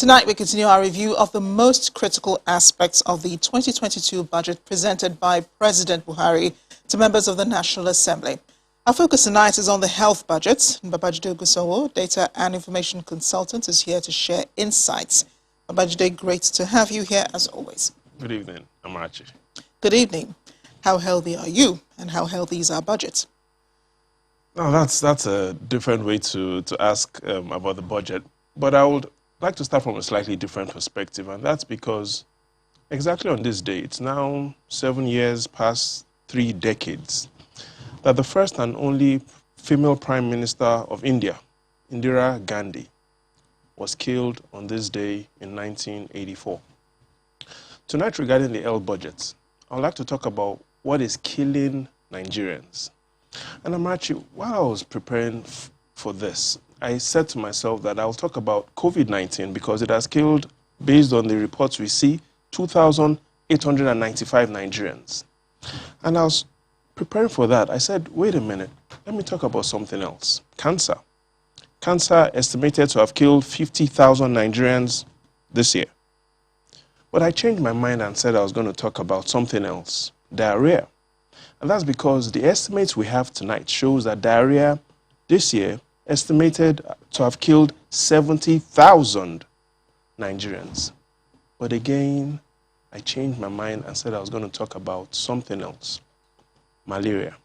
Tonight, we continue our review of the most critical aspects of the 2022 budget presented by President Buhari to members of the National Assembly. Our focus tonight is on the health budget. Babajide Gusowo, Data and Information Consultant, is here to share insights. Babajide, great to have you here as always. Good evening, Amarachi. Good evening. How healthy are you, and how healthy is our budget? Now, that's a different way to ask about the budget, but I would like to start from a slightly different perspective, and that's because exactly on this day, it's now 7 years past 3 decades, that the first and only female Prime Minister of India, Indira Gandhi, was killed on this day in 1984. Tonight, regarding the health budget, I would like to talk about what is killing Nigerians. And Amarachi, while I was preparing for this, I said to myself that I'll talk about COVID-19 because it has killed, based on the reports we see, 2,895 Nigerians. And I was preparing for that. I said, wait a minute, let me talk about something else. Cancer. Cancer estimated to have killed 50,000 Nigerians this year. But I changed my mind and said I was going to talk about something else, diarrhea. And that's because the estimates we have tonight shows that diarrhea this year estimated to have killed 70,000 Nigerians. But again, I changed my mind and said I was going to talk about something else, malaria.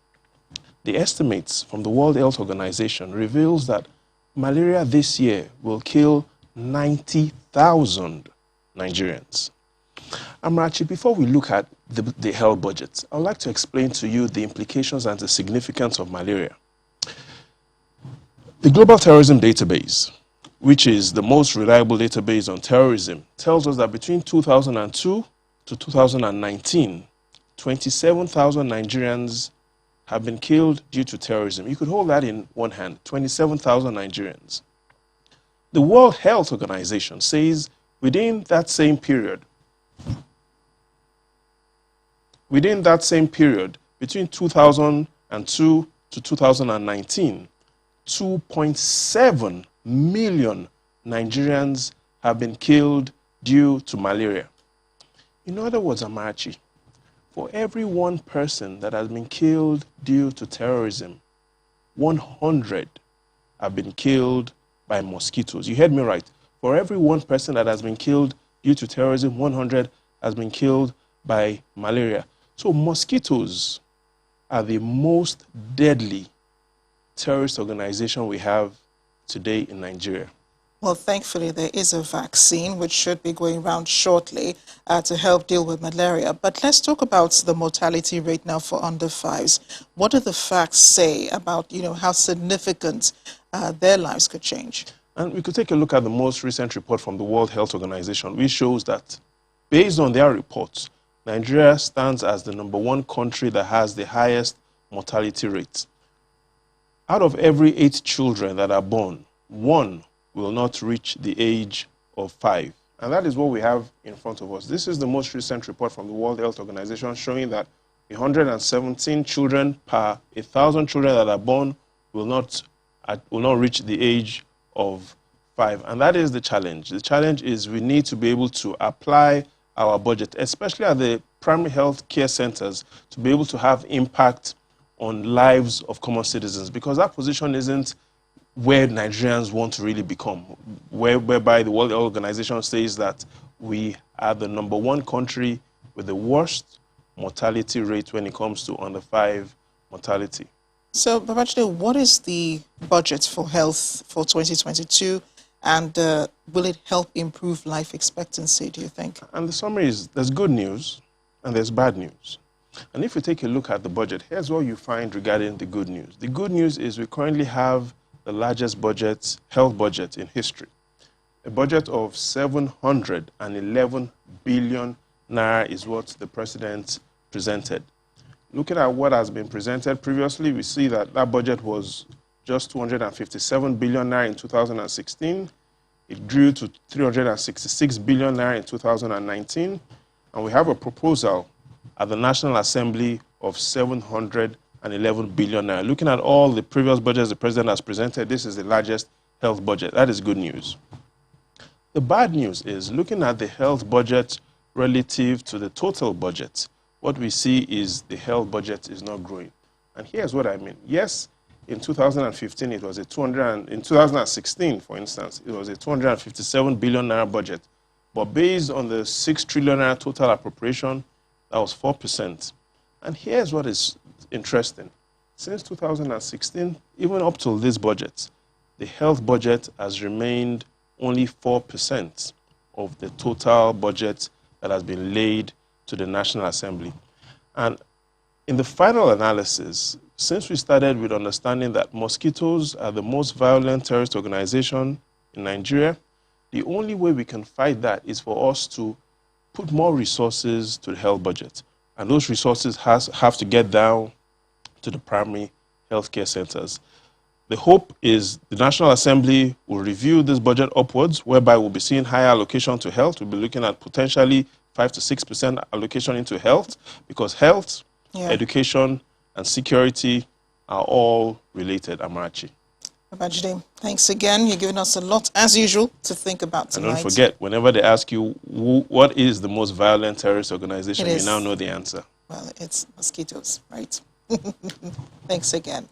The estimates from the World Health Organization reveals that malaria this year will kill 90,000 Nigerians. Amarachi, before we look at the health budget, I would like to explain to you the implications and the significance of malaria. The Global Terrorism Database, which is the most reliable database on terrorism, tells us that between 2002 to 2019, 27,000 Nigerians have been killed due to terrorism. You could hold that in one hand, 27,000 Nigerians. The World Health Organization says within that same period, between 2002 to 2019, 2.7 million Nigerians have been killed due to malaria. In other words, Amarachi, for every one person that has been killed due to terrorism, 100 have been killed by mosquitoes. You heard me right. For every one person that has been killed due to terrorism, 100 has been killed by malaria. So mosquitoes are the most deadly terrorist organization we have today in Nigeria. Well, thankfully, there is a vaccine which should be going around shortly to help deal with malaria. But let's talk about the mortality rate now for under fives. What do the facts say about, how significant their lives could change? And we could take a look at the most recent report from the World Health Organization, which shows that, based on their reports, Nigeria stands as the #1 country that has the highest mortality rate. Out of every 8 children that are born, 1 will not reach the age of 5. And that is what we have in front of us. This is the most recent report from the World Health Organization showing that 117 children per 1,000 children that are born will not reach the age of 5. And that is the challenge. The challenge is we need to be able to apply our budget, especially at the primary health care centers, to be able to have impact on lives of common citizens, because that position isn't where Nigerians want to really become, whereby the World Health Organization says that we are the #1 country with the worst mortality rate when it comes to under 5 mortality. So, Babajide, what is the budget for health for 2022, and will it help improve life expectancy, do you think? And the summary is there's good news and there's bad news. And if you take a look at the budget, here's what you find regarding the good news. The good news is we currently have the largest health budget in history. A budget of 711 billion naira is what the president presented. Looking at what has been presented previously, we see that that budget was just 257 billion naira in 2016. It grew to 366 billion naira in 2019. And we have a proposal at the National Assembly of 711 billion naira. Looking at all the previous budgets the president has presented, this is the largest health budget. That is good news. The bad news is, looking at the health budget relative to the total budget, what we see is the health budget is not growing. And here's what I mean. Yes, in 2015, it was in 2016, for instance, it was a 257 billion naira budget. But based on the 6 trillion naira total appropriation, that was 4%. And here's what is interesting. Since 2016, even up till this budget, the health budget has remained only 4% of the total budget that has been laid to the National Assembly. And in the final analysis, since we started with understanding that mosquitoes are the most violent terrorist organization in Nigeria, the only way we can fight that is for us to put more resources to the health budget. And those resources have to get down to the primary healthcare centers. The hope is the National Assembly will review this budget upwards, whereby we'll be seeing higher allocation to health. We'll be looking at potentially 5 to 6% allocation into health, because health, education, and security are all related, Amarachi. Babajide, thanks again. You've given us a lot, as usual, to think about tonight. And don't forget, whenever they ask you what is the most violent terrorist organization, you now know the answer. Well, it's mosquitoes, right? Thanks again.